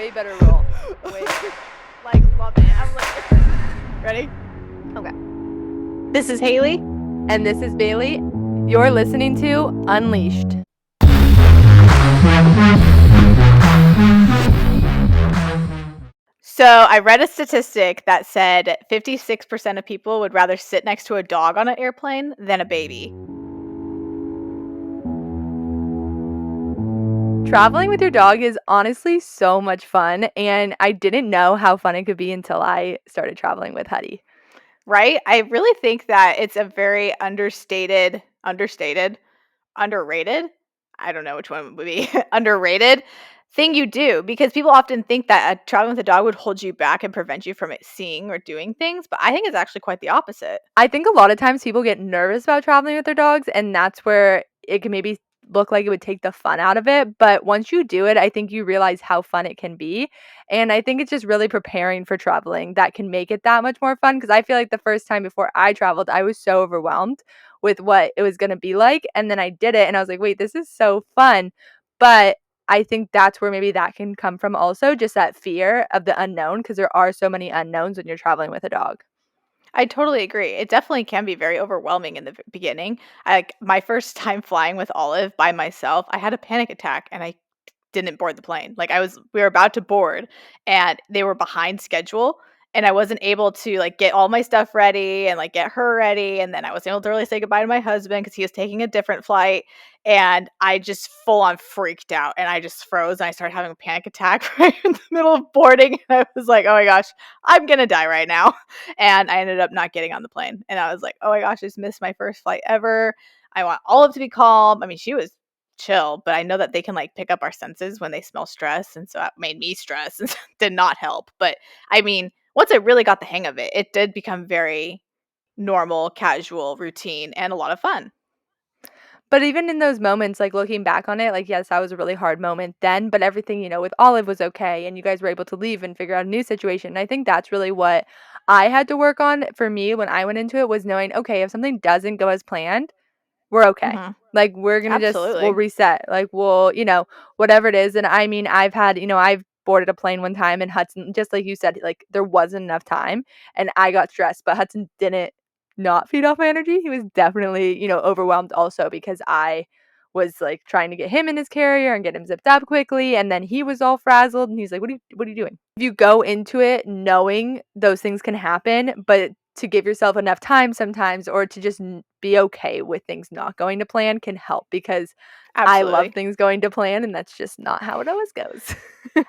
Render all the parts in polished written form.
way better role. Way better. Like, love it. I'm like, Ready? okay. This is Haley. And this is Bailey. You're listening to Unleashed. So I read a statistic that said 56% of people would rather sit next to a dog on an airplane than a baby. Traveling with your dog is honestly so much fun, and I didn't know how fun it could be until I started traveling with Huddy. Right? I really think that it's a very underrated, I don't know which one would be underrated thing you do, because people often think that traveling with a dog would hold you back and prevent you from it seeing or doing things, but I think it's actually quite the opposite. I think a lot of times people get nervous about traveling with their dogs, and that's where it can maybe look like it would take the fun out of it. But once you do it, I think you realize how fun it can be. And I think it's just really preparing for traveling that can make it that much more fun. Because I feel like the first time before I traveled, I was so overwhelmed with what it was going to be like. And then I did it, and I was like, wait, this is so fun. But I think that's where maybe that can come from also, just that fear of the unknown, because there are so many unknowns when you're traveling with a dog. I totally agree. It definitely can be very overwhelming in the beginning. Like my first time flying with Olive by myself, I had a panic attack and I didn't board the plane. Like we were about to board and they were behind schedule and I wasn't able to like get all my stuff ready and like get her ready, and then I wasn't able to really say goodbye to my husband because he was taking a different flight, and I just full on freaked out and I just froze and I started having a panic attack right in the middle of boarding, and I was like, "Oh my gosh, I'm going to die right now." And I ended up not getting on the plane. And I was like, "Oh my gosh, I just missed my first flight ever." I want Olive to be calm. I mean, she was chill, but I know that they can like pick up our senses when they smell stress, and so that made me stress and did not help. But I mean, once I really got the hang of it, it did become very normal, casual, routine, and a lot of fun. But even in those moments, like, looking back on it, like, yes, that was a really hard moment then, but everything, with Olive was okay, and you guys were able to leave and figure out a new situation. And I think that's really what I had to work on for me when I went into it, was knowing, okay, if something doesn't go as planned, we're okay. Hmm. Like, we're gonna we'll Absolutely. reset. Like, we'll, whatever it is. And I mean, I've boarded a plane one time, and Hudson, just like you said, like, there wasn't enough time, and I got stressed, but Hudson didn't not feed off my energy. He was definitely, overwhelmed also, because I was like trying to get him in his carrier and get him zipped up quickly, and then he was all frazzled, and he's like, what are you doing? If you go into it knowing those things can happen, but to give yourself enough time sometimes, or to just be okay with things not going to plan, can help, because I love Absolutely. things going to plan, and that's just not how it always goes.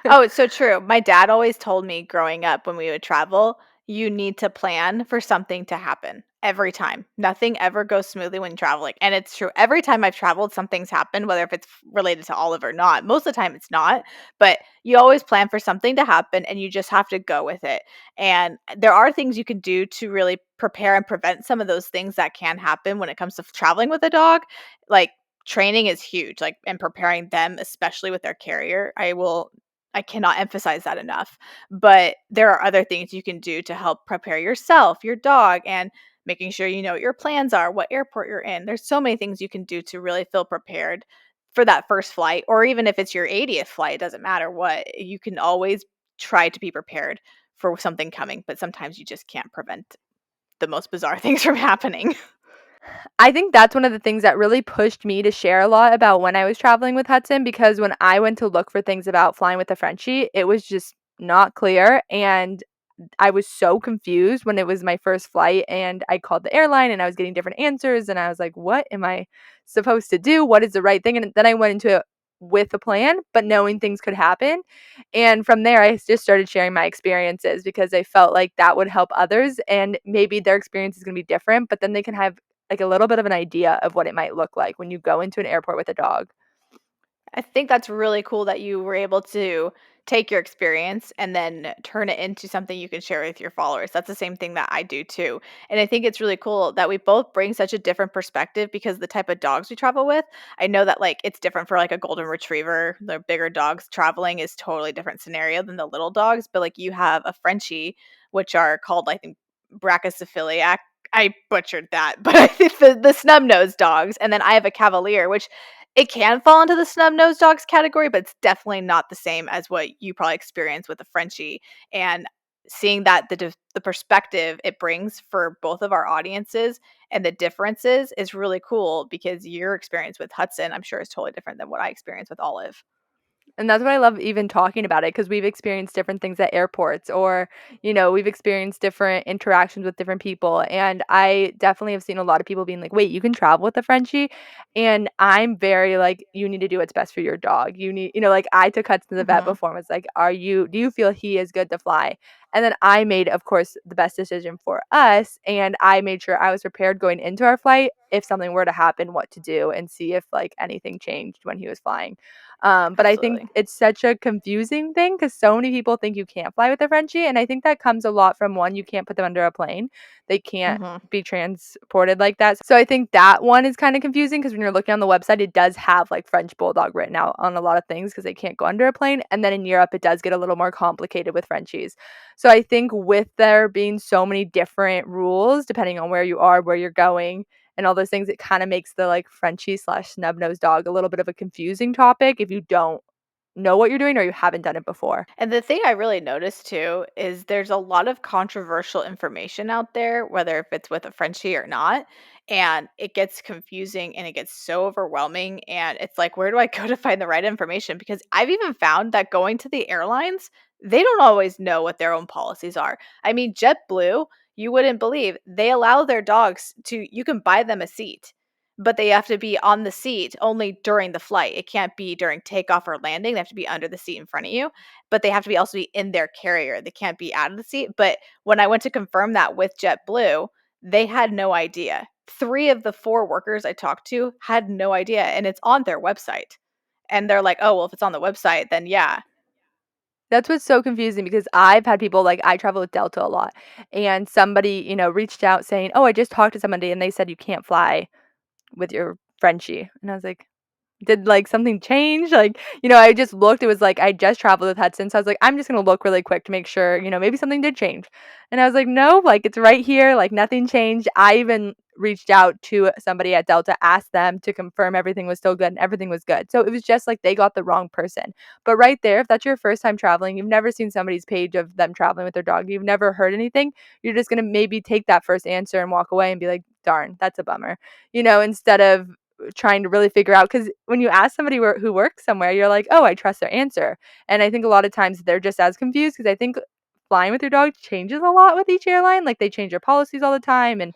Oh, it's so true. My dad always told me growing up when we would travel, you need to plan for something to happen every time. Nothing ever goes smoothly when traveling. And it's true. Every time I've traveled, something's happened, whether if it's related to Olive or not. Most of the time it's not, but you always plan for something to happen and you just have to go with it. And there are things you can do to really prepare and prevent some of those things that can happen when it comes to traveling with a dog. Like, training is huge, like, and preparing them, especially with their carrier. I cannot emphasize that enough. But there are other things you can do to help prepare yourself, your dog, and making sure you know what your plans are, what airport you're in. There's so many things you can do to really feel prepared for that first flight, or even if it's your 80th flight, it doesn't matter what. You can always try to be prepared for something coming, but sometimes you just can't prevent the most bizarre things from happening. I think that's one of the things that really pushed me to share a lot about when I was traveling with Hudson, because when I went to look for things about flying with a Frenchie, it was just not clear, and I was so confused when it was my first flight, and I called the airline and I was getting different answers, and I was like, what am I supposed to do? What is the right thing? And then I went into it with a plan, but knowing things could happen. And from there, I just started sharing my experiences, because I felt like that would help others, and maybe their experience is going to be different, but then they can have like a little bit of an idea of what it might look like when you go into an airport with a dog. I think that's really cool that you were able to take your experience and then turn it into something you can share with your followers. That's the same thing that I do too. And I think it's really cool that we both bring such a different perspective because the type of dogs we travel with. I know that like it's different for like a golden retriever. The bigger dogs traveling is totally different scenario than the little dogs, but like you have a Frenchie, which are called, I think, brachycephaliac. I butchered that, but I think the snub nosed dogs, and then I have a Cavalier, which It can fall into the snub-nosed dogs category, but it's definitely not the same as what you probably experienced with a Frenchie, and seeing that the perspective it brings for both of our audiences and the differences is really cool because your experience with Hudson, I'm sure, is totally different than what I experienced with Olive. And that's what I love even talking about it because we've experienced different things at airports or, we've experienced different interactions with different people. And I definitely have seen a lot of people being like, wait, you can travel with a Frenchie? And I'm very like, you need to do what's best for your dog. You need, like I took Hudson to the vet Mhm. before and was like, do you feel he is good to fly? And then I made, of course, the best decision for us. And I made sure I was prepared going into our flight if something were to happen, what to do and see if like anything changed when he was flying. But I think Absolutely. it's such a confusing thing because so many people think you can't fly with a Frenchie, and I think that comes a lot from one, you can't put them under a plane. They can't Mhm. be transported like that. So I think that one is kind of confusing because when you're looking on the website, it does have like French Bulldog written out on a lot of things because they can't go under a plane. And then in Europe, it does get a little more complicated with Frenchies. So I think with there being so many different rules, depending on where you are, where you're going, and all those things, it kind of makes the like Frenchie slash snub nosed dog a little bit of a confusing topic if you don't know what you're doing or you haven't done it before. And the thing I really noticed too is there's a lot of controversial information out there, whether if it's with a Frenchie or not. And it gets confusing and it gets so overwhelming. And it's like, where do I go to find the right information? Because I've even found that going to the airlines, they don't always know what their own policies are. I mean, JetBlue, you wouldn't believe they allow their dogs to, you can buy them a seat, but they have to be on the seat only during the flight. It can't be during takeoff or landing. They have to be under the seat in front of you, but they have to be also be in their carrier. They can't be out of the seat. But when I went to confirm that with JetBlue, they had no idea. 3 of the 4 workers I talked to had no idea, and it's on their website. And they're like, "Oh, well, if it's on the website, then yeah." That's what's so confusing because I've had people like I travel with Delta a lot and somebody, reached out saying, "Oh, I just talked to somebody and they said you can't fly with your Frenchie." And I was like, did, like, something change? Like, I just looked, it was like I just traveled with Hudson, so I was like, "I'm just gonna look really quick to make sure, maybe something did change." And I was like, "No, like, it's right here, like, nothing changed." I even reached out to somebody at Delta, asked them to confirm everything was still good, and everything was good. So it was just like they got the wrong person. But right there, if that's your first time traveling, you've never seen somebody's page of them traveling with their dog, you've never heard anything, you're just gonna maybe take that first answer and walk away and be like, "Darn, that's a bummer." Instead of trying to really figure out because when you ask somebody who works somewhere, you're like, oh, I trust their answer. And I think a lot of times they're just as confused because I think flying with your dog changes a lot with each airline. Like they change their policies all the time and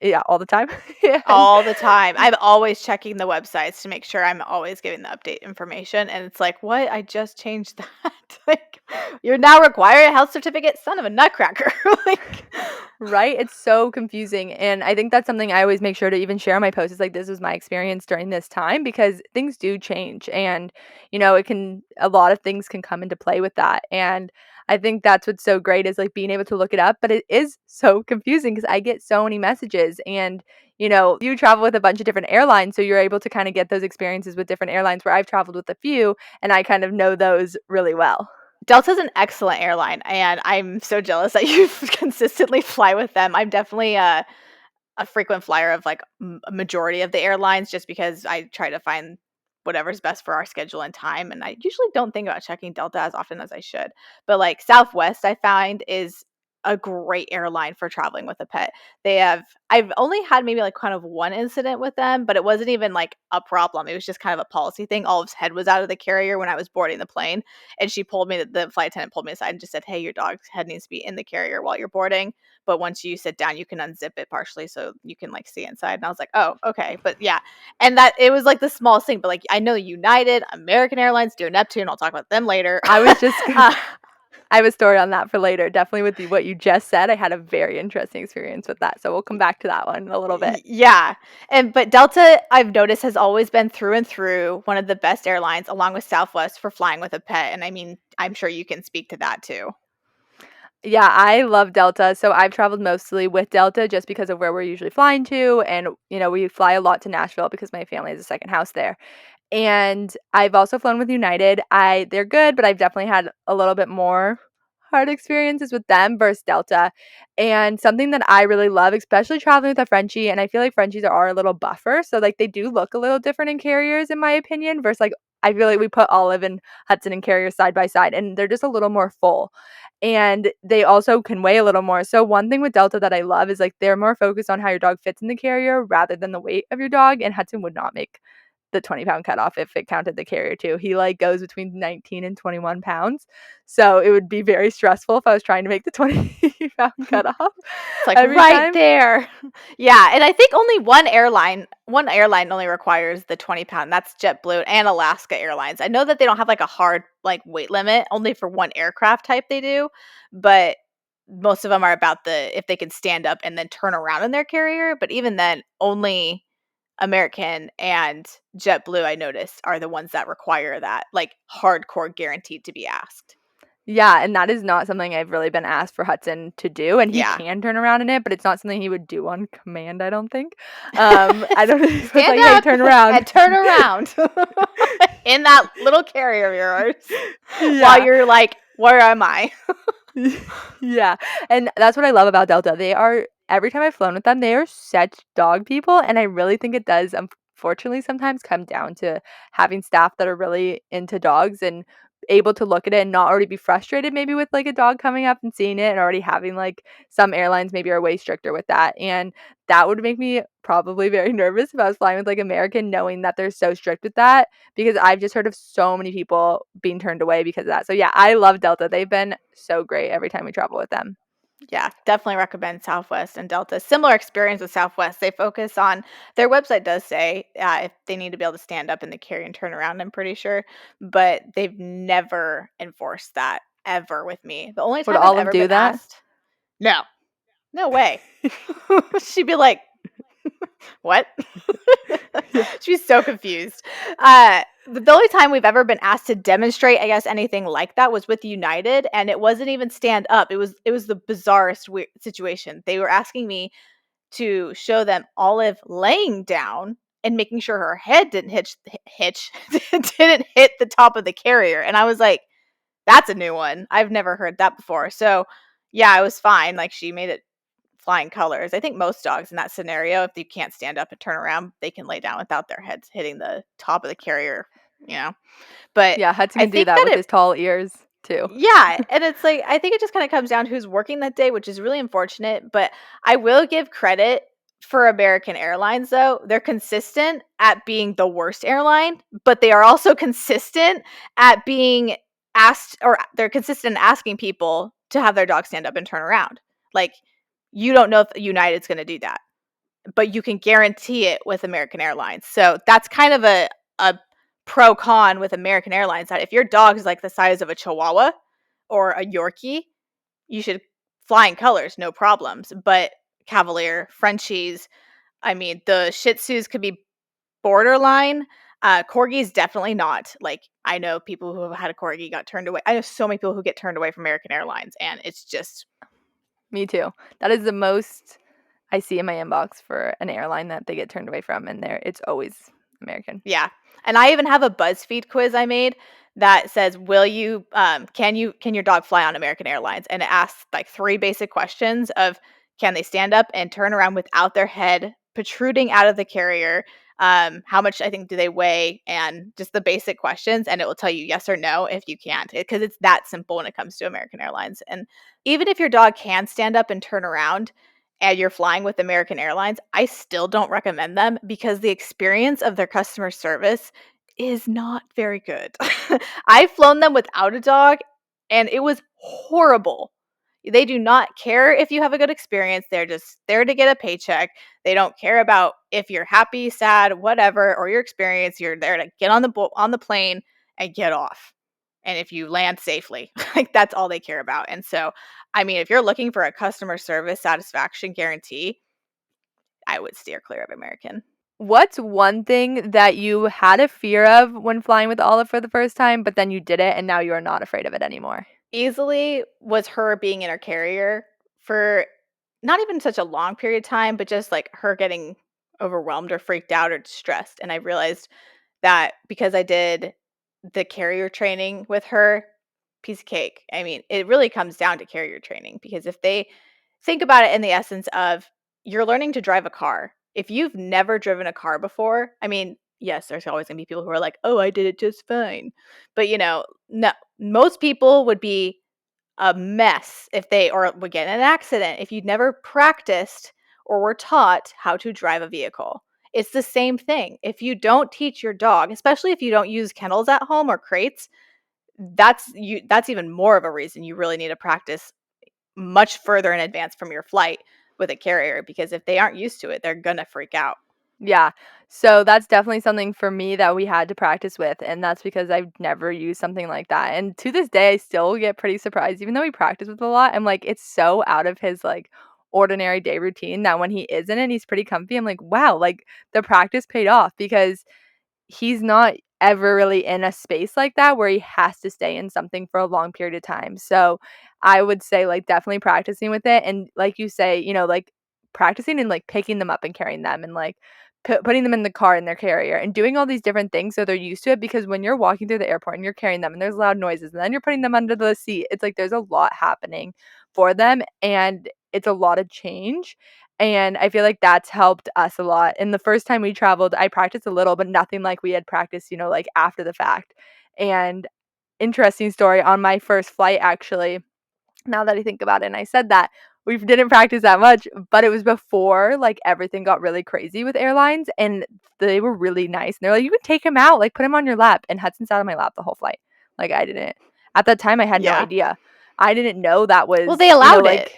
yeah, all the time. and All the time. I'm always checking the websites to make sure I'm always giving the update information, and it's like, "What? I just changed that." Like, "You're now required a health certificate? Son of a nutcracker." Like Right? It's so confusing. And I think that's something I always make sure to even share on my posts is like, this was my experience during this time because things do change. And, a lot of things can come into play with that. And I think that's what's so great is like being able to look it up. But it is so confusing because I get so many messages and, you travel with a bunch of different airlines. So you're able to kind of get those experiences with different airlines where I've traveled with a few and I kind of know those really well. Delta's an excellent airline, and I'm so jealous that you consistently fly with them. I'm definitely a frequent flyer of like a majority of the airlines just because I try to find whatever's best for our schedule and time. And I usually don't think about checking Delta as often as I should. But like Southwest, I find is a great airline for traveling with a pet. I've only had maybe like kind of one incident with them, but it wasn't even like a problem. It was just kind of a policy thing. Olive's head was out of the carrier when I was boarding the plane. And the flight attendant pulled me aside and just said, "Hey, your dog's head needs to be in the carrier while you're boarding. But once you sit down, you can unzip it partially so you can like see inside." And I was like, "Oh, okay." But yeah, and that it was like the smallest thing. But like I know United, American Airlines, do Neptune. I'll talk about them later. I was just uh, I have a story on that for later. Definitely with what you just said, I had a very interesting experience with that. So we'll come back to that one in a little bit. yeah, and but Delta, I've noticed, has always been through and through one of the best airlines, along with Southwest, for flying with a pet. And I mean, I'm sure you can speak to that too. Yeah, I love Delta. So I've traveled mostly with Delta just because of where we're usually flying to. And, we fly a lot to Nashville because my family has a second house there. And I've also flown with United. They're good, but I've definitely had a little bit more hard experiences with them versus Delta. And something that I really love, especially traveling with a Frenchie, and I feel like Frenchies are a little buffer. So like they do look a little different in carriers in my opinion, versus like I feel like we put Olive and Hudson and carriers side by side and they're just a little more full. And they also can weigh a little more. So one thing with Delta that I love is like they're more focused on how your dog fits in the carrier rather than the weight of your dog. And Hudson would not make the 20-pound cutoff if it counted the carrier too. He like goes between 19 and 21 pounds. So it would be very stressful if I was trying to make the 20-pound cutoff It's like every right time. there. Yeah, and I think only one airline only requires the 20-pound. That's JetBlue and Alaska Airlines. I know that they don't have like a hard like weight limit, only for one aircraft type they do, but most of them are about the if they can stand up and then turn around in their carrier, but even then only American and JetBlue I noticed are the ones that require that like hardcore guaranteed to be asked. Yeah, and that is not something I've really been asked for Hudson to do, and he Yeah. can turn around in it, but it's not something he would do on command, I don't think. I don't know if it was Stand like, "Hey, up turn around." and turn around in that little carrier of yours while Yeah. you're like, "Where am I?" Yeah, and that's what I love about Delta. They are every time I've flown with them, they are such dog people, and I really think it does, unfortunately, sometimes come down to having staff that are really into dogs and able to look at it and not already be frustrated maybe with, like, a dog coming up and seeing it and already having, like some airlines maybe are way stricter with that, and that would make me probably very nervous if I was flying with, like, American knowing that they're so strict with that because I've just heard of so many people being turned away because of that. So yeah, I love Delta. They've been so great every time we travel with them. Yeah, definitely recommend Southwest and Delta. Similar experience with Southwest. They focus on their website does say if they need to be able to stand up in the carry and turn around. I'm pretty sure, but they've never enforced that ever with me. The only Would time I've Olive ever do been that? asked, no, no way. She'd be like, "What?" Yeah. She's so confused. But the only time we've ever been asked to demonstrate, I guess, anything like that was with United, and it wasn't even stand up. It was the bizarrest situation. They were asking me to show them Olive laying down and making sure her head didn't hitch didn't hit the top of the carrier, and I was like, "That's a new one. I've never heard that before." So, yeah, I was fine. Like she made it flying colors. I think most dogs in that scenario, if you can't stand up and turn around, they can lay down without their heads hitting the top of the carrier, you know? But Yeah, Hudson I can do think that that with it his tall ears too. yeah, and it's like I think it just kind of comes down to who's working that day, which is really unfortunate, but I will give credit for American Airlines though. They're consistent at being the worst airline, but they are also consistent at being asked or they're consistent in asking people to have their dog stand up and turn around. Like you don't know if United's going to do that, but you can guarantee it with American Airlines. So that's kind of a pro con with American Airlines that if your dog is like the size of a Chihuahua or a Yorkie, you should fly in colors, no problems. But Cavalier, Frenchies, I mean, the Shih Tzus could be borderline. Corgis definitely not. Like I know people who have had a corgi got turned away. I know so many people who get turned away from American Airlines, and it's just Me too. That is the most I see in my inbox for an airline that they get turned away from, and there it's always American. yeah. And I even have a BuzzFeed quiz I made that says, "Will you can your dog fly on American Airlines?" And it asks like three basic questions of can they stand up and turn around without their head protruding out of the carrier? How much I think do they weigh and just the basic questions and it will tell you yes or no if you can't because it's that simple when it comes to American Airlines. And even if your dog can stand up and turn around, and you're flying with American Airlines, I still don't recommend them because the experience of their customer service is not very good. I've flown them without a dog and it was horrible. They do not care if you have a good experience. They're just there to get a paycheck. They don't care about if you're happy, sad, whatever, or your experience. You're there to get on on the plane and get off. And if you land safely, like that's all they care about. And so I mean, if you're looking for a customer service satisfaction guarantee, I would steer clear of American. What's one thing that you had a fear of when flying with Olive for the first time, but then you did it and now you are not afraid of it anymore? Easily was her being in her carrier for not even such a long period of time, but just like her getting overwhelmed or freaked out or distressed. And I realized that because I did the carrier training with her, piece of cake. I mean, it really comes down to carrier training because if they think about it in the essence of you're learning to drive a car. If you've never driven a car before, I mean, yes, there's always going to be people who are like, "Oh, I did it just fine." But, no, most people would be a mess if they or would get in an accident if you'd never practiced or were taught how to drive a vehicle. It's the same thing. If you don't teach your dog, especially if you don't use kennels at home or crates, that's even more of a reason you really need to practice much further in advance from your flight with a carrier because if they aren't used to it, they're gonna freak out. Yeah. So that's definitely something for me that we had to practice with, and that's because I've never used something like that. And to this day, I still get pretty surprised, even though we practice with it a lot. I'm like, it's so out of his like ordinary day routine that when he is in it, he's pretty comfy. I'm like, wow, like the practice paid off because he's not ever really in a space like that where he has to stay in something for a long period of time. So I would say like definitely practicing with it and like you say, like practicing and like picking them up and carrying them and like putting them in the car in their carrier and doing all these different things so they're used to it because when you're walking through the airport and you're carrying them and there's loud noises and then you're putting them under the seat, it's like there's a lot happening for them and it's a lot of change. And I feel like that's helped us a lot. And the first time we traveled, I practiced a little, but nothing like we had practiced, like after the fact. And interesting story on my first flight, actually, now that I think about it, and I said that we didn't practice that much, but it was before like everything got really crazy with airlines, and they were really nice. And they're like, you can take him out, like put him on your lap. And Hudson sat on my lap the whole flight. Like I didn't. At that time, I had no Yeah. idea. I didn't know that Well, was, they allowed it. like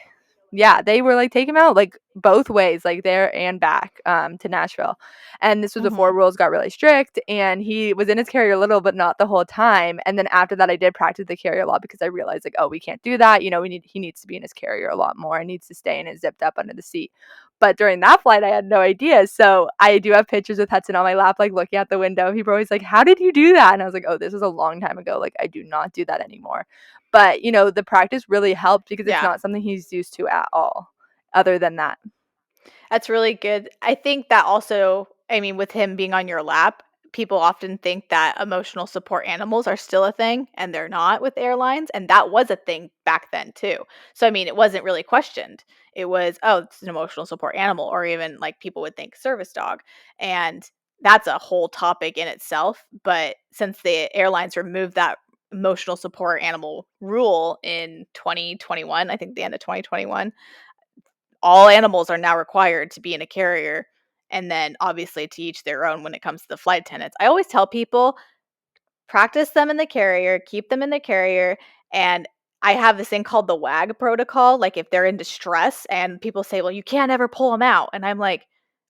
yeah, they were like, take him out like both ways, like there and back to Nashville. And this was before Mhm. rules got really strict. And he was in his carrier a little, but not the whole time. And then after that, I did practice the carrier a lot because I realized like, oh, we can't do that. He needs to be in his carrier a lot more. He needs to stay in it zipped up under the seat. But during that flight, I had no idea. So I do have pictures with Hudson on my lap, like looking out the window. People were always like, how did you do that? And I was like, oh, this was a long time ago. Like, I do not do that anymore. But, the practice really helped because it's Yeah. not something he's used to at all other than that. That's really good. I think that also, I mean, with him being on your lap, people often think that emotional support animals are still a thing, and they're not with airlines. And that was a thing back then, too. So, I mean, it wasn't really questioned. It was, oh, it's an emotional support animal, or even like people would think service dog. And that's a whole topic in itself. But since the airlines removed that emotional support animal rule in 2021, I think the end of 2021, all animals are now required to be in a carrier, and then obviously to each their own when it comes to the flight attendants. I always tell people practice them in the carrier, keep them in the carrier, and I have this thing called the WAG protocol. Like if they're in distress and people say, well, you can't ever pull them out. And I'm like,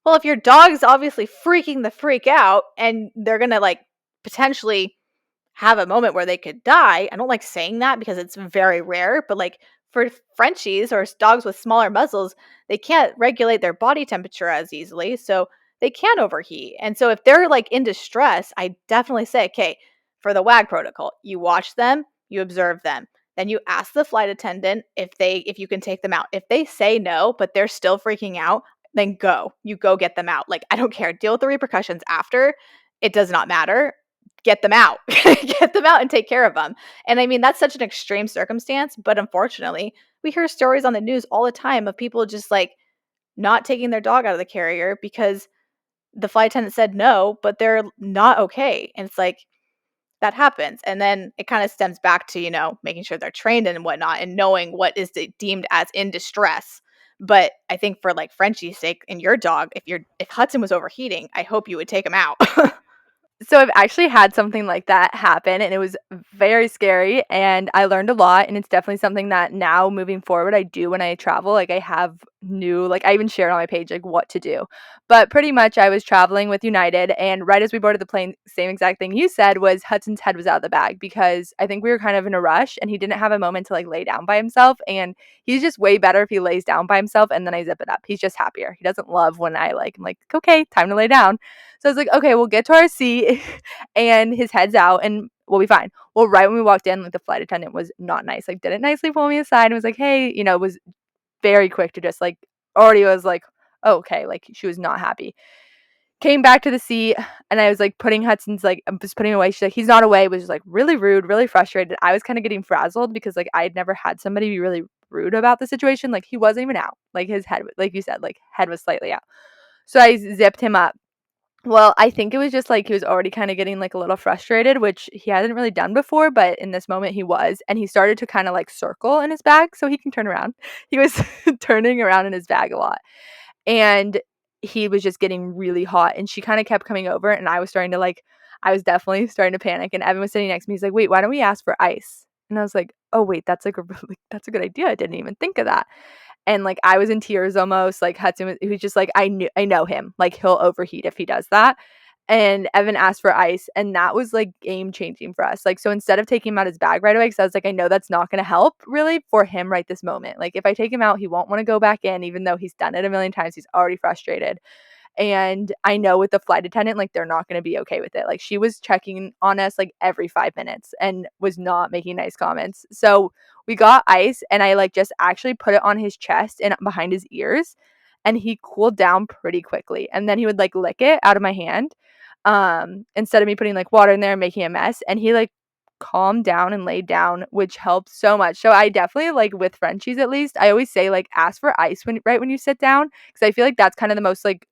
well, if your dog's obviously freaking the freak out and they're going to like potentially have a moment where they could die. I don't like saying that because it's very rare, but like for Frenchies or dogs with smaller muzzles, they can't regulate their body temperature as easily. So they can overheat. And so if they're like in distress, I definitely say, okay, for the WAG protocol, you watch them, you observe them. Then you ask the flight attendant if you can take them out. If they say no, but they're still freaking out, then go. You go get them out. Like I don't care. Deal with the repercussions after. It does not matter. Get them out. Get them out and take care of them. And I mean, that's such an extreme circumstance, but unfortunately, we hear stories on the news all the time of people just like not taking their dog out of the carrier because the flight attendant said no, but they're not okay. And it's like that happens. And then it kind of stems back to, making sure they're trained and whatnot and knowing what is deemed as in distress. But I think for like Frenchie's sake and your dog, if Hudson was overheating, I hope you would take him out. So I've actually had something like that happen and it was very scary and I learned a lot and it's definitely something that now moving forward I do when I travel. Like I have new like I even shared on my page like what to do. But pretty much I was traveling with United and right as we boarded the plane, same exact thing you said was Hudson's head was out of the bag because I think we were kind of in a rush and he didn't have a moment to like lay down by himself and he's just way better if he lays down by himself and then I zip it up. He's just happier. He doesn't love when I'm like, okay, time to lay down. So I was like, okay, we'll get to our seat and his head's out and we'll be fine. Well, right when we walked in, like the flight attendant was not nice. Like didn't nicely pull me aside and was like, hey, was very quick to just like already was like, oh, okay, like she was not happy. came back to the seat, and I was like putting Hudson's like I was putting away. She's like, he's not away, was just like really rude, really frustrated. I was kind of getting frazzled because like I had never had somebody be really rude about the situation. Like he wasn't even out. Like his head, like you said, like head was slightly out. So I zipped him up. Well, I think it was just like he was already kind of getting like a little frustrated, which he hasn't really done before, but in this moment he was. And he started to kind of like circle in his bag so he can turn around. He was turning around in his bag a lot. And he was just getting really hot. And she kind of kept coming over. And I was starting to like, I was definitely starting to panic. And Evan was sitting next to me. He's like, wait, why don't we ask for ice? And I was like, oh, wait, that's like a really, that's a good idea. I didn't even think of that. And like I was in tears almost. Like Hudson was, he was just like, I know him. Like he'll overheat if he does that. And Evan asked for ice, and that was like game changing for us. Like, so instead of taking him out his bag right away, because I was like, I know that's not going to help really for him right this moment. Like, if I take him out, he won't want to go back in, even though he's done it a million times. He's already frustrated. And I know with the flight attendant, like they're not going to be okay with it. Like she was checking on us like every 5 minutes and was not making nice comments. So we got ice, and I like just actually put it on his chest and behind his ears, and he cooled down pretty quickly. And then he would like lick it out of my hand, instead of me putting like water in there and making a mess. And he like calmed down and laid down, which helped so much. So I definitely like with Frenchies, at least I always say like ask for ice when right when you sit down, because I feel like that's kind of the most like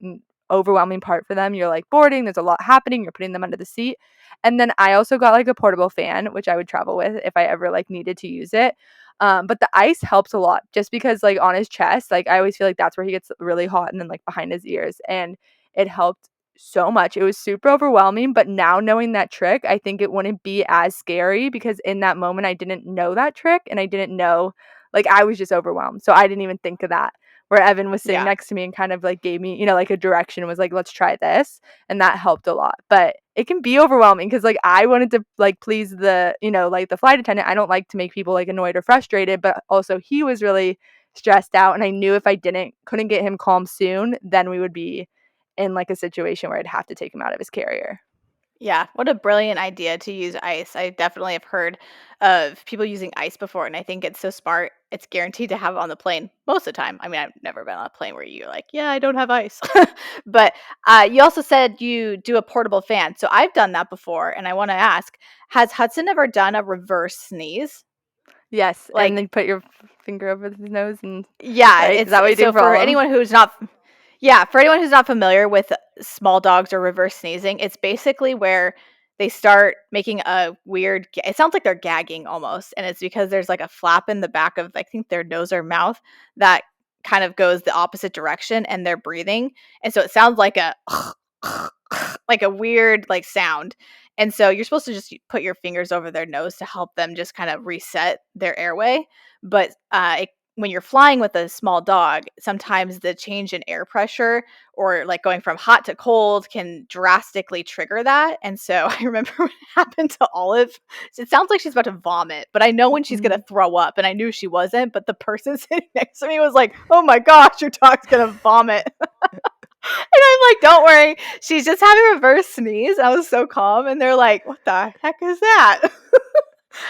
overwhelming part for them. You're like boarding, there's a lot happening, you're putting them under the seat. And then I also got like a portable fan, which I would travel with if I ever like needed to use it. But the ice helps a lot just because like on his chest, like I always feel like that's where he gets really hot, and then like behind his ears. And it helped so much. It was super overwhelming, but now knowing that trick, I think it wouldn't be as scary because in that moment I didn't know that trick, and I didn't know, like I was just overwhelmed. So I didn't even think of that. Where Evan was sitting Yeah. next to me and kind of like gave me, like a direction, was like, let's try this. And that helped a lot. But it can be overwhelming because like I wanted to like please the, like the flight attendant. I don't like to make people like annoyed or frustrated, but also he was really stressed out. And I knew if I couldn't get him calm soon, then we would be in like a situation where I'd have to take him out of his carrier. Yeah, what a brilliant idea to use ice. I definitely have heard of people using ice before, and I think it's so smart. It's guaranteed to have it on the plane most of the time. I mean, I've never been on a plane where you're like, yeah, I don't have ice. But you also said you do a portable fan. So I've done that before, and I want to ask, has Hudson ever done a reverse sneeze? Yes, and Like, then put your finger over his nose and yeah, right? Is that what you do so for for all of them? anyone who's not yeah, for anyone who's not familiar with small dogs or reverse sneezing, it's basically where they start making a weird it sounds like they're gagging almost, and it's because there's like a flap in the back of I think their nose or mouth that kind of goes the opposite direction and they're breathing. And so it sounds like a like a weird like sound. And so you're supposed to just put your fingers over their nose to help them just kind of reset their airway. But when you're flying with a small dog, sometimes the change in air pressure or like going from hot to cold can drastically trigger that. And so I remember what happened to Olive. It sounds like she's about to vomit, but I know when she's going Mhm. to throw up, and I knew she wasn't. But the person sitting next to me was like, oh my gosh, your dog's going to vomit. And I'm like, don't worry. She's just having a reverse sneeze. I was so calm. And they're like, what the heck is that?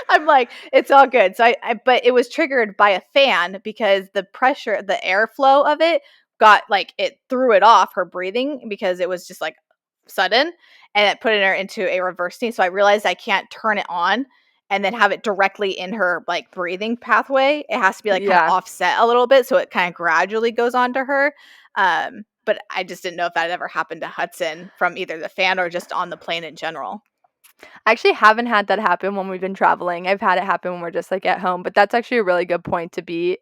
I'm like, it's all good. So but it was triggered by a fan because the pressure, the airflow of it got like, it threw it off her breathing because it was just like sudden, and it put her into a reverse sneeze. So I realized I can't turn it on and then have it directly in her like breathing pathway. It has to be like kind of Yeah. offset a little bit. So it kind of gradually goes on to her. But I just didn't know if that ever happened to Hudson from either the fan or just on the plane in general. I actually haven't had that happen when we've been traveling. I've had it happen when we're just like at home, but that's actually a really good point to be,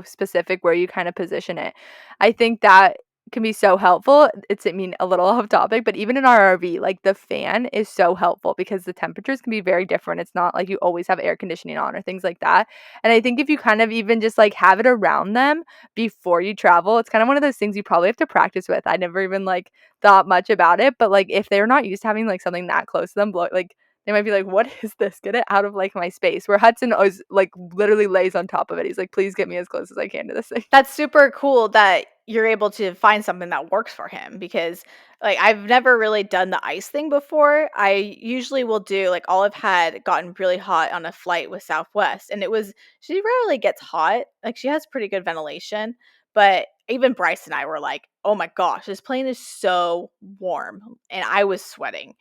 specific where you kind of position it. I think that can be so helpful. I mean, a little off topic, but even in our RV, like the fan is so helpful because the temperatures can be very different. It's not like you always have air conditioning on or things like that. And I think if you kind of even just like have it around them before you travel, it's kind of one of those things you probably have to practice with. I never even like thought much about it, but like if they're not used to having like something that close to them, like they might be like, "What is this? Get it out of like my space." Where Hudson is like literally lays on top of it. He's like, "Please get me as close as I can to this thing." That's super cool that you're able to find something that works for him because like I've never really done the ice thing before. I usually will do like Olive had gotten really hot on a flight with Southwest, and it was she rarely gets hot. Like she has pretty good ventilation, But even Bryce and I were like, "Oh my gosh, this plane is so warm." And I was sweating.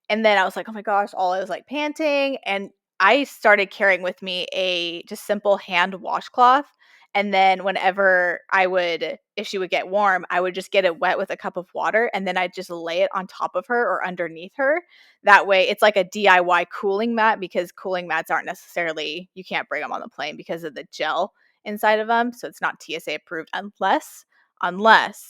And then I was like, "Oh my gosh," all I was like panting, and I started carrying with me a just simple hand washcloth. And then whenever if she would get warm, I would just get it wet with a cup of water and then I'd just lay it on top of her or underneath her. That way it's like a DIY cooling mat because cooling mats aren't necessarily, you can't bring them on the plane because of the gel inside of them. So it's not TSA approved unless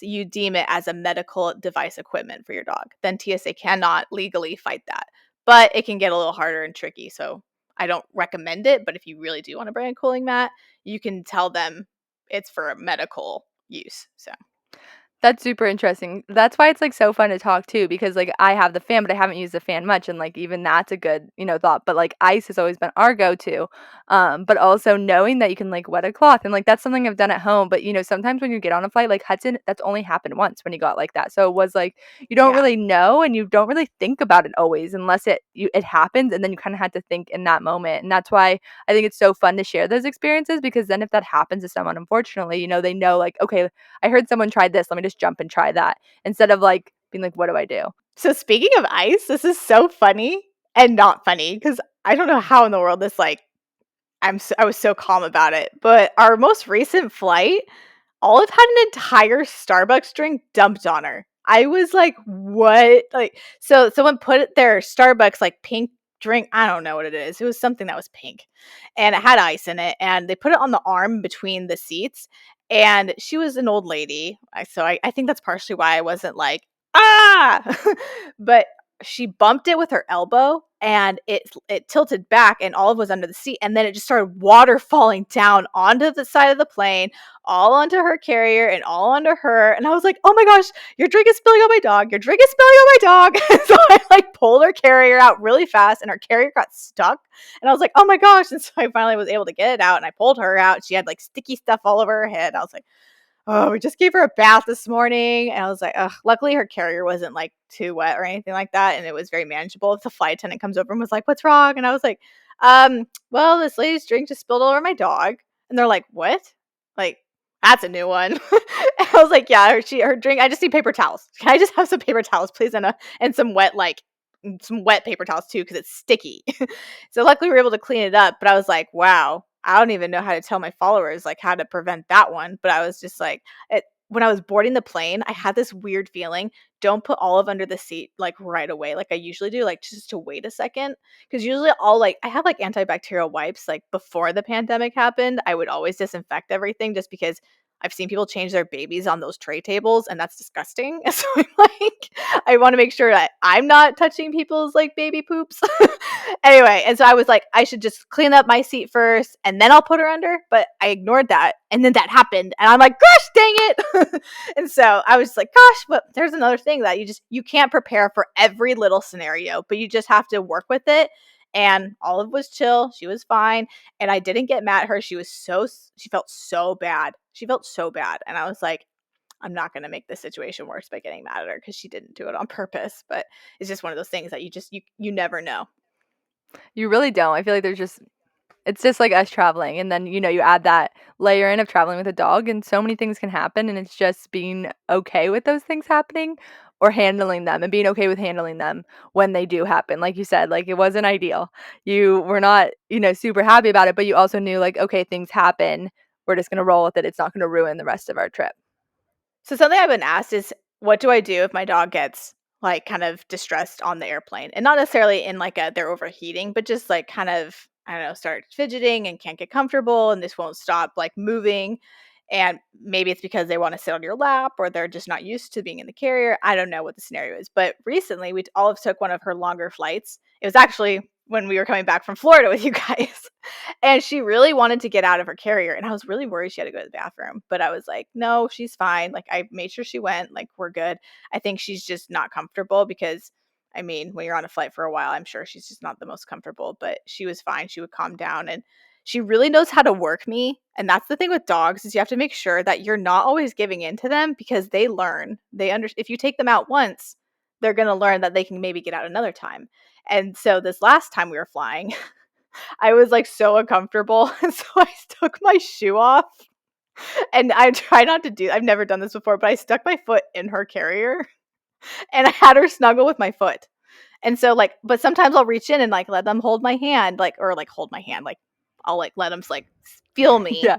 you deem it as a medical device equipment for your dog. Then TSA cannot legally fight that. But it can get a little harder and tricky. So I don't recommend it. But if you really do want to bring a cooling mat, you can tell them it's for medical use. So That's super interesting. That's why it's, like, so fun to talk too because, like, I have the fan, but I haven't used the fan much, and, like, even that's a good, thought, but, like, ice has always been our go-to, but also knowing that you can, like, wet a cloth, and, like, that's something I've done at home, but, sometimes when you get on a flight, like, Hudson, that's only happened once when he got like that, so it was, like, you don't yeah. really know, and you don't really think about it always unless it happens, and then you kinda had to think in that moment, and that's why I think it's so fun to share those experiences because then if that happens to someone, unfortunately, they know, like, "Okay, I heard someone tried this. Let me just jump and try that instead of like being like, what do I do?" So speaking of ice, this is so funny and not funny because I don't know how in the world this like I was so calm about it. But our most recent flight, Olive had an entire Starbucks drink dumped on her. I was like, "What?" Like, so someone put their Starbucks, like, pink drink, I don't know what it is. It was something that was pink, and it had ice in it, and they put it on the arm between the seats, and she was an old lady. I think that's partially why I wasn't like, "Ah!" But she bumped it with her elbow, and it tilted back, and Olive was under the seat, and then it just started water falling down onto the side of the plane, all onto her carrier and all onto her. And I was like, "Oh my gosh, your drink is spilling on my dog. Your drink is spilling on my dog." So I like pulled her carrier out really fast and her carrier got stuck. And I was like, "Oh my gosh." And so I finally was able to get it out and I pulled her out. She had like sticky stuff all over her head. I was like, "Oh, we just gave her a bath this morning." And I was like, "Ugh." Luckily, her carrier wasn't like too wet or anything like that. And it was very manageable. If the flight attendant comes over and was like, "What's wrong?" And I was like, well, this lady's drink just spilled all over my dog." And they're like, "What?" Like, that's a new one. And I was like, "Yeah, her drink. I just need paper towels. Can I just have some paper towels, please? And some wet, some wet paper towels too, because it's sticky." So luckily we were able to clean it up. But I was like, wow, I don't even know how to tell my followers like how to prevent that one. But I was just like, when I was boarding the plane, I had this weird feeling. Don't put Olive under the seat like right away, like I usually do, like just to wait a second. Because usually I have like antibacterial wipes. Like before the pandemic happened, I would always disinfect everything just because I've seen people change their babies on those tray tables, and that's disgusting. So I'm like, I want to make sure that I'm not touching people's like baby poops. Anyway, and so I was like, I should just clean up my seat first and then I'll put her under. But I ignored that. And then that happened. And I'm like, gosh, dang it. And so I was like, gosh, but there's another thing that you can't prepare for every little scenario, but you just have to work with it. And Olive was chill. She was fine. And I didn't get mad at her. She felt so bad. She felt so bad. And I was like, I'm not going to make the situation worse by getting mad at her because she didn't do it on purpose. But it's just one of those things that you never know. You really don't. I feel like it's just like us traveling and then, you add that layer in of traveling with a dog and so many things can happen and it's just being okay with those things happening or handling them and being okay with handling them when they do happen. Like you said, like it wasn't ideal. You were not, super happy about it, but you also knew like, okay, things happen. We're just going to roll with it. It's not going to ruin the rest of our trip. So something I've been asked is, what do I do if my dog gets like kind of distressed on the airplane? And not necessarily in like they're overheating, but just like kind of, I don't know, start fidgeting and can't get comfortable and this won't stop like moving. And maybe it's because they want to sit on your lap or they're just not used to being in the carrier. I don't know what the scenario is. But recently we Olive took one of her longer flights. It was actually when we were coming back from Florida with you guys. And she really wanted to get out of her carrier, and I was really worried she had to go to the bathroom, but I was like, "No, she's fine." Like, I made sure she went, like, we're good. I think she's just not comfortable because, I mean, when you're on a flight for a while, I'm sure she's just not the most comfortable, but she was fine. She would calm down, and she really knows how to work me, and that's the thing with dogs is you have to make sure that you're not always giving in to them because they learn. If you take them out once, they're gonna learn that they can maybe get out another time. And so this last time we were flying, I was, like, so uncomfortable, and so I took my shoe off, And I try not to do I've never done this before, but I stuck my foot in her carrier and I had her snuggle with my foot. And so, like, but sometimes I'll reach in and like let them hold my hand, like, or like hold my hand, like I'll like let them like feel me. Yeah.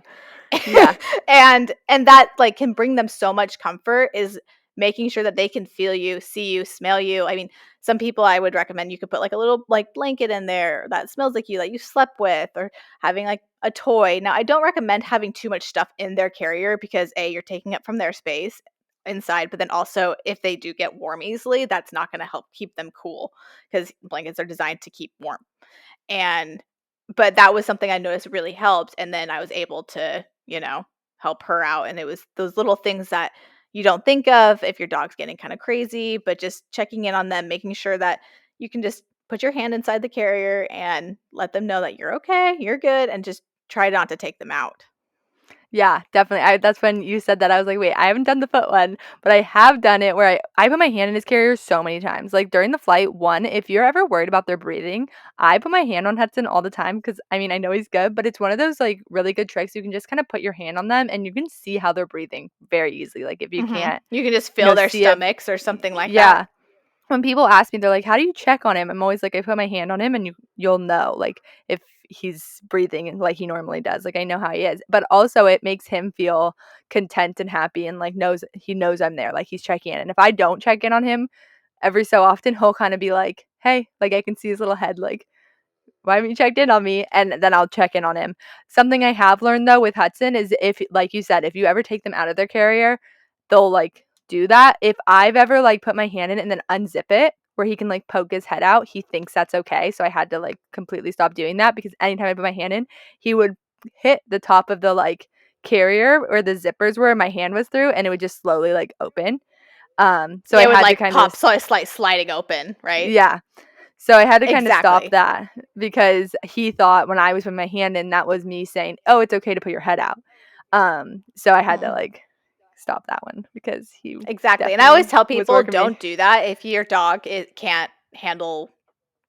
Yeah. And that like can bring them so much comfort is making sure that they can feel you, see you, smell you. I mean, some people I would recommend you could put like a little like blanket in there that smells like you that you slept with, or having like a toy. Now, I don't recommend having too much stuff in their carrier because A, you're taking up from their space inside, but then also if they do get warm easily, that's not going to help keep them cool because blankets are designed to keep warm. And but that was something I noticed really helped, and then I was able to, help her out, and it was those little things that you don't think of if your dog's getting kinda crazy, but just checking in on them, making sure that you can just put your hand inside the carrier and let them know that you're okay, you're good, and just try not to take them out. Yeah, definitely. That's when you said that, I was like, "Wait, I haven't done the foot one, but I have done it where I put my hand in his carrier so many times." Like, during the flight, one, if you're ever worried about their breathing, I put my hand on Hudson all the time because, I mean, I know he's good, but it's one of those, like, really good tricks. You can just kinda put your hand on them, and you can see how they're breathing very easily. Like, if you Mhm. can't, You can just feel their see if stomachs or something like that. yeah. When people ask me, they're like, "How do you check on him?" I'm always like, "I put my hand on him and you'll know, like, if he's breathing and like he normally does. Like, I know how he is." But also it makes him feel content and happy and like knows I'm there, like he's checking in. And if I don't check in on him every so often, he'll kind of be like, "Hey," like I can see his little head like, "Why haven't you checked in on me?" And then I'll check in on him. Something I have learned though with Hudson is, if, like you said, if you ever take them out of their carrier, they'll like do that. If I've ever like put my hand in it and then unzip it where he can like poke his head out, he thinks that's okay. So I had to like completely stop doing that because anytime I put my hand in, he would hit the top of the like carrier where the zippers were my hand was through, and it would just slowly like open. So Yeah, I it would, had to like, kind of pop, so it's, like, sliding open, right? yeah. So I had to kind of stop Exactly. that because he thought when I was putting my hand in, that was me saying, "Oh, it's okay to put your head out." So I had to Mhm. like stop that one because he Exactly, and I always definitely tell was people, working me. don't do that if your dog can't handle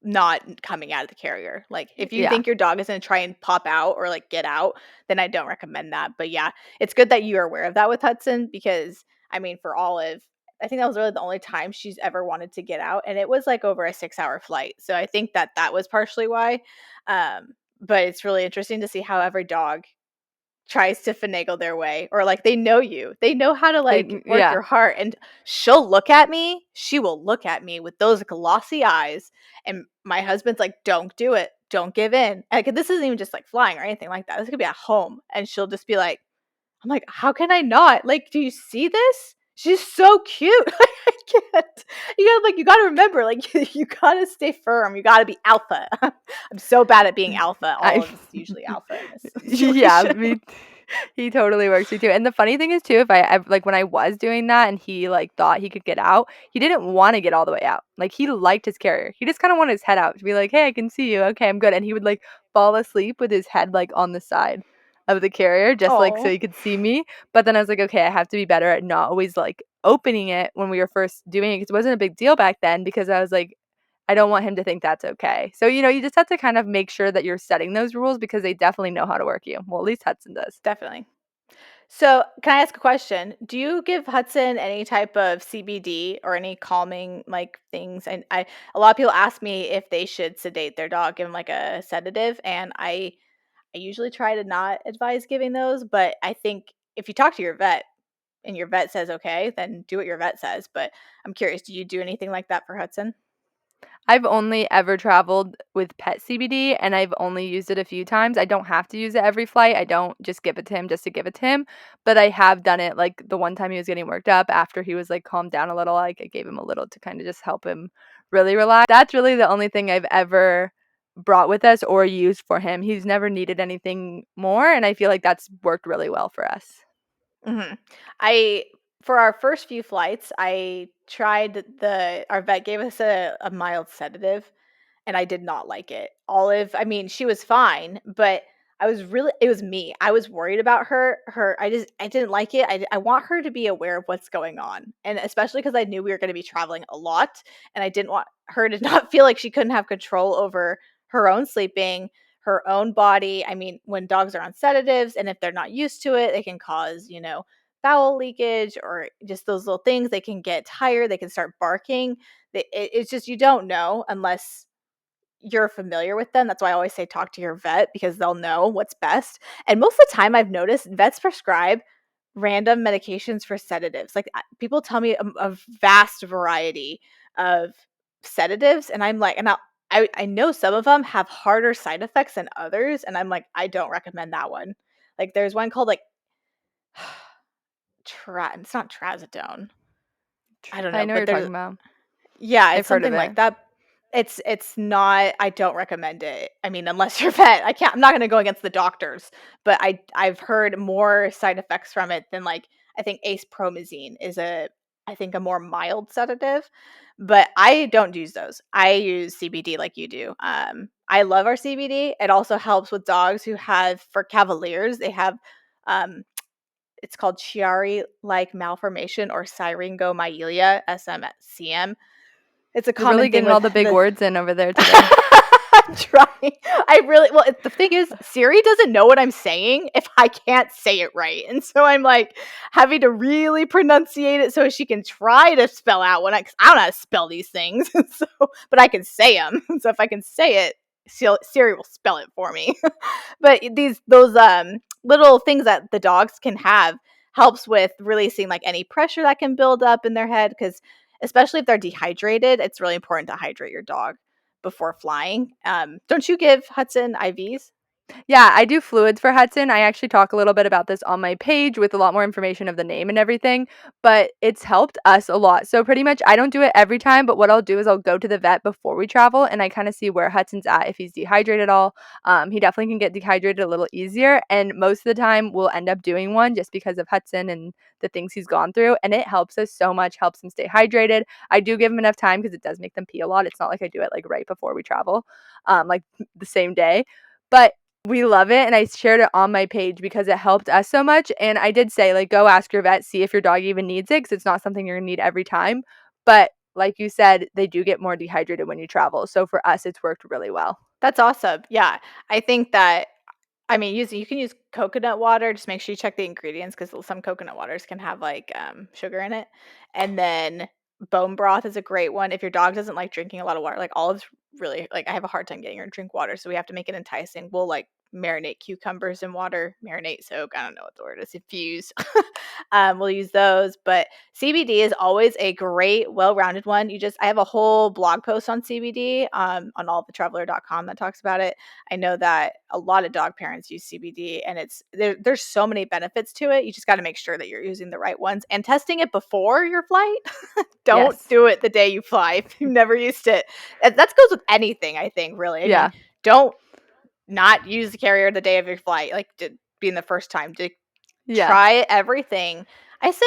not coming out of the carrier. Like, if you Yeah. think your dog is gonna try and pop out or, like, get out, then I don't recommend that, but yeah, it's good that you are aware of that with Hudson because, I mean, for Olive, I think that was really the only time she's ever wanted to get out, and it was, like, over a 6-hour flight, so I think that that was partially why, but it's really interesting to see how every dog tries to finagle their way, or like they know you. They know how to like work Yeah. your heart, and she'll look at me. She will look at me with those glossy eyes, and my husband's like, "Don't do it. Don't give in." Like, this isn't even just like flying or anything like that. This could be at home, and she'll just be like, I'm like, "How can I not? Like, do you see this? She's so cute." I can't. You gotta remember, like, you gotta stay firm. You gotta be alpha. I'm so bad at being alpha. I Olive is usually alpha in this yeah, situation. me he totally works me too. And the funny thing is too, if like when I was doing that and he like thought he could get out, he didn't want to get all the way out. Like he liked his carrier. He just kind of wanted his head out to be like, "Hey, I can see you. Okay, I'm good." And he would like fall asleep with his head like on the side of the carrier just like so Oh, he could see me. But then I was like, "Okay, I have to be better at not always like opening it when we were first doing it because it wasn't a big deal back then because I was like I don't want him to think that's okay." So, you just have to kind of make sure that you're setting those rules because they definitely know how to work you. Well, at least Hudson does. definitely. So, can I ask a question? Do you give Hudson any type of CBD or any calming like things? And a lot of people ask me if they should sedate their dog, give him like a sedative, and I usually try to not advise giving those, but I think if you talk to your vet and your vet says okay, then do what your vet says. But I'm curious, do you do anything like that for Hudson? I've only ever traveled with pet CBD and I've only used it a few times. I don't have to use it every flight. I don't just give it to him just to give it to him, but I have done it like the one time he was getting worked up after he was like calmed down a little, like I gave him a little to kind of just help him really relax. That's really the only thing I've ever brought with us or used for him. He's never needed anything more and I feel like that's worked really well for us. Mhm. I For our first few flights, I tried our vet gave us a mild sedative, and I did not like it. Olive, I mean, she was fine, but it was me. I was worried about I didn't like it. I want her to be aware of what's going on. And especially because I knew we were going to be traveling a lot, and I didn't want her to not feel like she couldn't have control over her own sleeping, her own body. I mean, when dogs are on sedatives and if they're not used to it, they can cause, bowel leakage or just those little things. They can get tired, they can start barking. It's just you don't know unless you're familiar with them. That's why I always say talk to your vet because they'll know what's best. And most of the time I've noticed vets prescribe random medications for sedatives. Like people tell me a vast variety of sedatives and I'm like I know some of them have harder side effects than others and I'm like I don't recommend that one. Like there's one called like it's not trazodone. I don't I know, know what but you're talking about. yeah, I've it's heard of something like it. that. It's not I don't recommend it. I mean, unless you're vet. I'm not gonna go against the doctors, but I've heard more side effects from it than like I think acepromazine is I think a more mild sedative, but I don't use those. I use CBD like you do. I love our CBD. It also helps with dogs who have for Cavaliers, they have um it's called Chiari-like malformation or syringomyelia, SMCM. It's a You're common really thing getting with all the big the words in over there today. I'm trying. The thing is, Siri doesn't know what I'm saying if I can't say it right. And so I'm like having to really pronunciate it so she can try to spell out cause I don't know how to spell these things. So, but I can say them. So if I can say it, Siri will spell it for me. But those little things that the dogs can have helps with releasing like any pressure that can build up in their head because especially if they're dehydrated, it's really important to hydrate your dog before flying. Don't you give Hudson IVs? Yeah, I do fluids for Hudson. I actually talk a little bit about this on my page with a lot more information of the name and everything, but it's helped us a lot. So pretty much I don't do it every time, but what I'll do is I'll go to the vet before we travel and I kind of see where Hudson's at if he's dehydrated at all. He definitely can get dehydrated a little easier, and most of the time we'll end up doing one just because of Hudson and the things he's gone through, and it helps us so much, helps him stay hydrated. I do give him enough time because it does make them pee a lot. It's not like I do it like right before we travel, like the same day. But we love it, and I shared it on my page because it helped us so much, and I did say, like, go ask your vet, see if your dog even needs it, because it's not something you're gonna need every time, but like you said, they do get more dehydrated when you travel, so for us, it's worked really well. That's awesome. Yeah, I think that I mean, you can use coconut water. Just make sure you check the ingredients because some coconut waters can have like sugar in it. And then bone broth is a great one. If your dog doesn't like drinking a lot of water, like Olive's really like I have a hard time getting her to drink water, so we have to make it enticing. We'll like marinate cucumbers in water, marinate soak. I don't know what the word is. Infuse. We'll use those, but CBD is always a great, well-rounded one. I have a whole blog post on CBD on allthetraveler.com that talks about it. I know that a lot of dog parents use CBD and there's so many benefits to it. You just got to make sure that you're using the right ones and testing it before your flight. Don't Yes. do it the day you fly if you've never used it. That goes with anything, I think, really. I mean, Yeah. don't not use the carrier the day of your flight, like being the first time. To Yeah. try everything. I say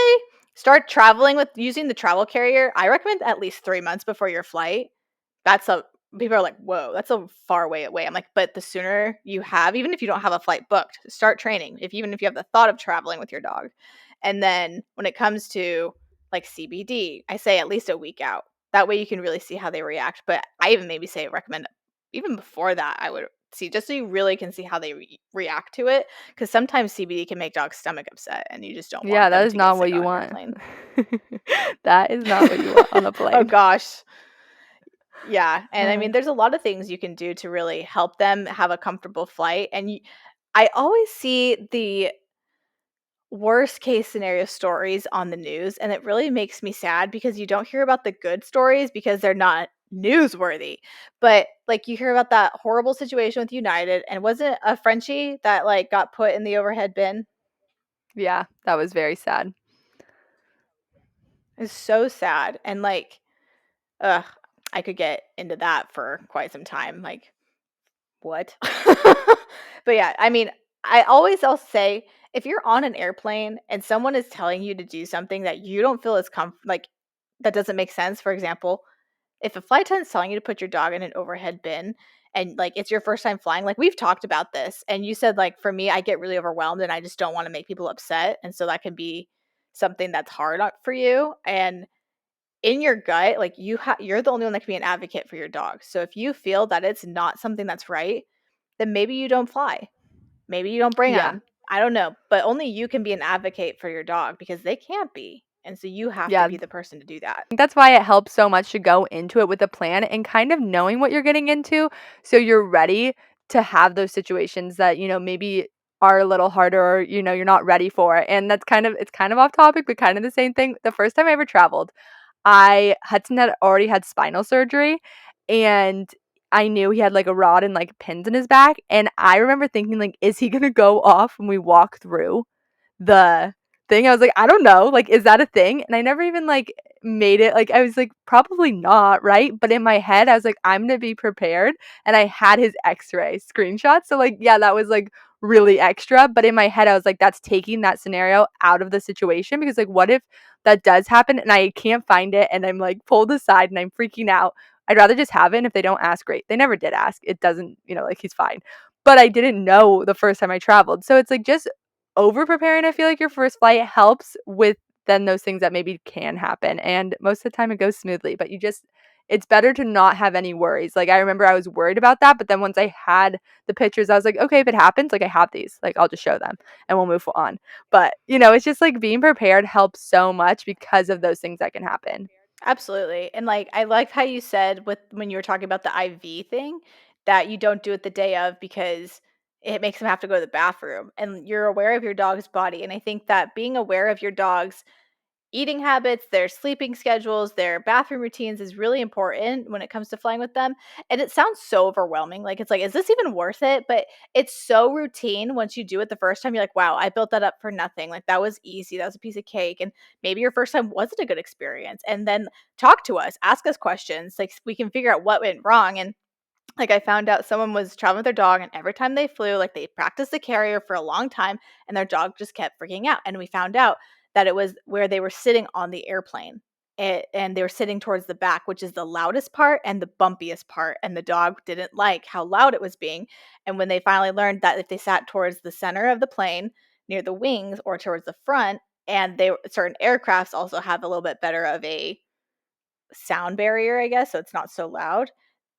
start traveling with using the travel carrier. I recommend at least 3 months before your flight. That's a People are like, "Whoa, that's a far way away." I'm like, "But the sooner you have, even if you don't have a flight booked, start training. Even if you have the thought of traveling with your dog." And then when it comes to like CBD, I say at least a week out. That way you can really see how they react. But I even maybe say recommend even before that. I would see just so you really can see how they react to it because sometimes CBD can make dogs stomach upset and you just don't Yeah, want that them is to get not sick what you on an want. airplane. That is not what you want on a Oh plane. gosh. Yeah, and I Uh, mean, there's a lot of things you can do to really help them have a comfortable flight, and I always see the worst case scenario stories on the news, and it really makes me sad because you don't hear about the good stories because they're not newsworthy. But like you hear about that horrible situation with United, and wasn't a Frenchie that like got put in the overhead bin? yeah, that was very sad. It's so sad, and like, ugh, I could get into that for quite some time. Like, what? But yeah, I mean, I'll say if you're on an airplane and someone is telling you to do something that you don't feel is like that doesn't make sense. For example, if a flight attendant's telling you to put your dog in an overhead bin and like it's your first time flying, like we've talked about this, and you said like for me, I get really overwhelmed and I just don't want to make people upset, and so that can be something that's hard for you. And in your gut, like you're the only one that can be an advocate for your dog. So if you feel that it's not something that's right, then maybe you don't fly. Maybe you don't bring Yeah. them. I don't know, but only you can be an advocate for your dog because they can't be. And so you have to Yeah. be the person to do that. Think that's why it helps so much to go into it with a plan and kind of knowing what you're getting into so you're ready to have those situations that, maybe are a little harder or, you're not ready for. And it's kind of off topic, but kind of the same thing. The first time I ever traveled, Hudson had already had spinal surgery and I knew he had like a rod and like pins in his back. And I remember thinking, like, is he going to go off when we walk through the thing? I was like, "I don't know, like, is that a thing?" And I never even, like, made it like, I was like, "Probably not, right?" But in my head, I was like, "I'm gonna be prepared," and I had his X-ray screenshot, so, like, yeah, that was, like, really extra, but in my head, I was like, "That's taking that scenario out of the situation," because, like, what if that does happen and I can't find it and I'm, like, pulled aside and I'm freaking out? I'd rather just have it, and if they don't ask, great. They never did ask. It doesn't, like, he's fine. But I didn't know the first time I traveled, so it's, like, just over preparing. I feel like your first flight helps with then those things that maybe can happen, and most of the time it goes smoothly, but it's better to not have any worries. Like, I remember I was worried about that, but then once I had the pictures, I was like, okay, if it happens, like, I have these, like, I'll just show them and we'll move on. But it's just like being prepared helps so much because of those things that can happen. Absolutely. And like I like how you said with when you were talking about the IV thing that you don't do it the day of because it makes them have to go to the bathroom and you're aware of your dog's body. And I think that being aware of your dog's eating habits, their sleeping schedules, their bathroom routines is really important when it comes to flying with them. And it sounds so overwhelming. Like, it's like, is this even worth it? But it's so routine once you do it the first time. You're like, wow, I built that up for nothing. Like, that was easy. That was a piece of cake. And maybe your first time wasn't a good experience. And then talk to us, ask us questions. Like, we can figure out what went wrong. And like, I found out someone was traveling with their dog, and every time they flew, like, they practiced the carrier for a long time, and their dog just kept freaking out. And we found out that it was where they were sitting on the airplane. And they were sitting towards the back, which is the loudest part and the bumpiest part. And the dog didn't like how loud it was being. And when they finally learned that if they sat towards the center of the plane, near the wings or towards the front, and certain aircrafts also have a little bit better of a sound barrier, I guess, so it's not so loud.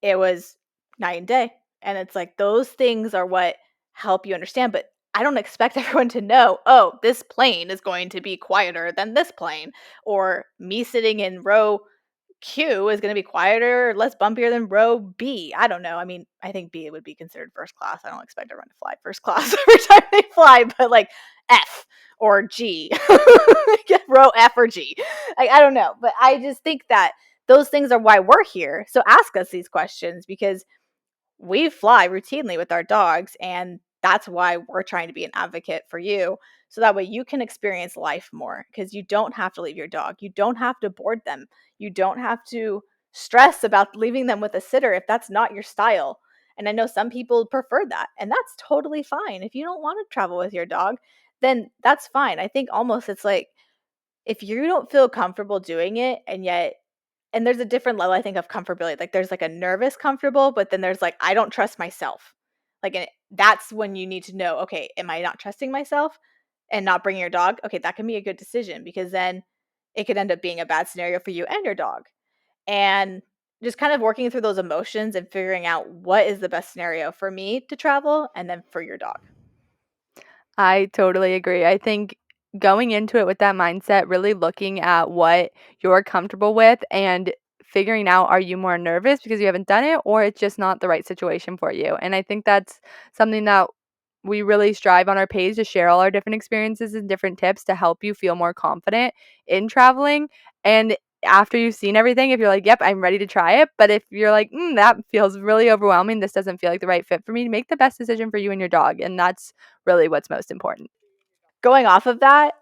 It was night and day. And it's like those things are what help you understand. But I don't expect everyone to know, oh, this plane is going to be quieter than this plane, or me sitting in row Q is going to be quieter or less bumpier than row B. I don't know. I mean, I think B would be considered first class. I don't expect everyone to fly first class every time they fly, but like F or G, get row F or G. Like, I don't know, but I just think that those things are why we're here. So ask us these questions because we fly routinely with our dogs, and that's why we're trying to be an advocate for you so that way you can experience life more because you don't have to leave your dog. You don't have to board them. You don't have to stress about leaving them with a sitter if that's not your style. And I know some people prefer that, and that's totally fine. If you don't want to travel with your dog, then that's fine. I think almost it's like if you don't feel comfortable doing it and yet and there's a different level, I think, of comfortability. Like, there's, like, a nervous comfortable, but then there's, like, I don't trust myself. Like, and that's when you need to know, "Okay, am I not trusting myself and not bringing your dog?" Okay, that can be a good decision because then it could end up being a bad scenario for you and your dog. And just kind of working through those emotions and figuring out what is the best scenario for me to travel and then for your dog. I totally agree. I think going into it with that mindset, really looking at what you're comfortable with and figuring out, are you more nervous because you haven't done it or it's just not the right situation for you? And I think that's something that we really strive on our page to share all our different experiences and different tips to help you feel more confident in traveling. And after you've seen everything, if you're like, yep, I'm ready to try it. But if you're like, that feels really overwhelming, this doesn't feel like the right fit for me, make the best decision for you and your dog. And that's really what's most important. Going off of that,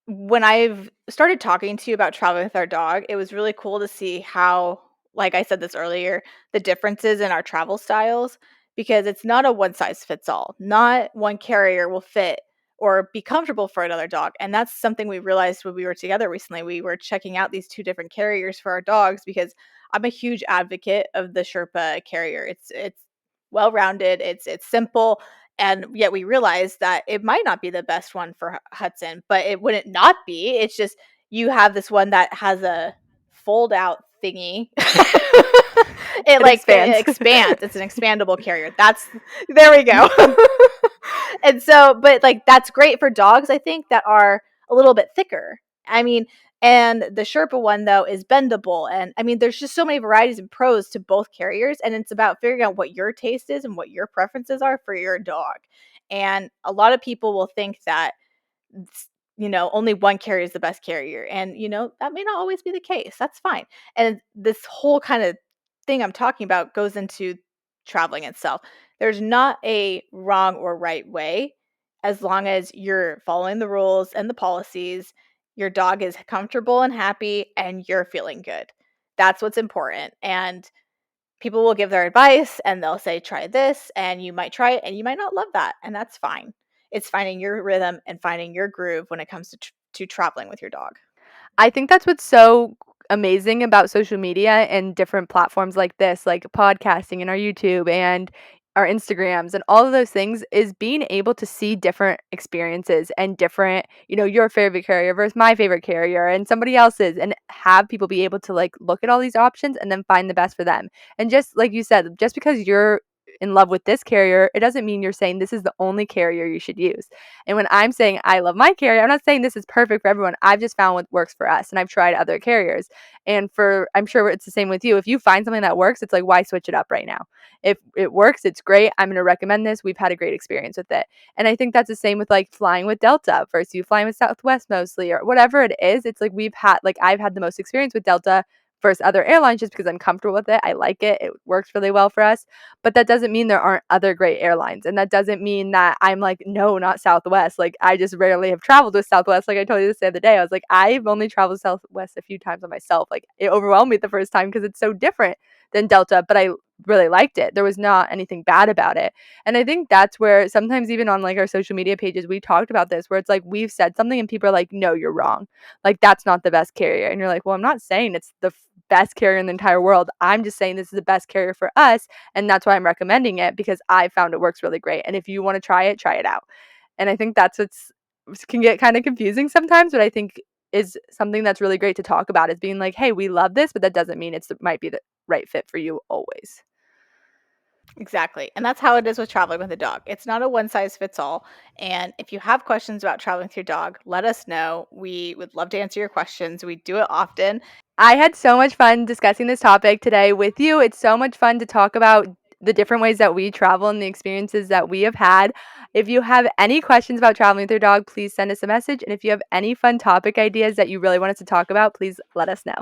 when I've started talking to you about traveling with our dog, it was really cool to see how, like I said this earlier, the differences in our travel styles because it's not a one size fits all. Not one carrier will fit or be comfortable for another dog. And that's something we realized when we were together recently. We were checking out these two different carriers for our dogs because I'm a huge advocate of the Sherpa carrier. It's well-rounded, it's simple, and yet we realized that it might not be the best one for Hudson, but it wouldn't not be. It's just you have this one that has a fold out thingy It, It like, it expands. expands. It's an expandable carrier. That's there we go. And so but, like, that's great for dogs, I think, that are a little bit thicker. I mean, and the Sherpa one, though, is bendable, and, I mean, there's just so many varieties and pros to both carriers, and it's about figuring out what your taste is and what your preferences are for your dog. And a lot of people will think that only one carrier is the best carrier. And, that may not always be the case. That's fine. And this whole kind of thing I'm talking about goes into traveling itself. There's not a wrong or right way as long as you're following the rules and the policies, your dog is comfortable and happy, and you're feeling good. That's what's important. And people will give their advice and they'll say, try this, and you might try it and you might not love that. And that's fine. It's finding your rhythm and finding your groove when it comes to traveling with your dog. I think that's what's so amazing about social media and different platforms like this, like podcasting and our YouTube and our Instagrams and all of those things is being able to see different experiences and different, your favorite carrier versus my favorite carrier and somebody else's and have people be able to like look at all these options and then find the best for them. And just like you said, just because you're in love with this carrier, it doesn't mean you're saying this is the only carrier you should use. And when I'm saying I love my carrier, I'm not saying this is perfect for everyone. I've just found what works for us and I've tried other carriers. And I'm sure it's the same with you. If you find something that works, it's like, why switch it up right now? If it works, it's great. I'm going to recommend this. We've had a great experience with it. And I think that's the same with like flying with Delta versus you flying with Southwest mostly or whatever it is. It's like I've had the most experience with Delta versus other airlines just because I'm comfortable with it. I like it. It works really well for us. But that doesn't mean there aren't other great airlines. And that doesn't mean that I'm like, no, not Southwest. Like, I just rarely have traveled with Southwest. Like, I told you this the other day. I was like, I've only traveled with Southwest a few times on myself. Like, it overwhelmed me the first time because it's so different than Delta. But I really liked it. There was not anything bad about it. And I think that's where sometimes even on like our social media pages, we talked about this where it's like we've said something and people are like, no, you're wrong. Like, that's not the best carrier. And you're like, well, I'm not saying it's the best carrier in the entire world. I'm just saying this is the best carrier for us. And that's why I'm recommending it because I found it works really great. And if you want to try it out. And I think that's what's can get kind of confusing sometimes, but I think is something that's really great to talk about is being like, hey, we love this, but that doesn't mean might be the right fit for you always. Exactly. And that's how it is with traveling with a dog. It's not a one size fits all. And if you have questions about traveling with your dog, let us know. We would love to answer your questions. We do it often. I had so much fun discussing this topic today with you. It's so much fun to talk about the different ways that we travel and the experiences that we have had. If you have any questions about traveling with your dog, please send us a message. And if you have any fun topic ideas that you really want us to talk about, please let us know.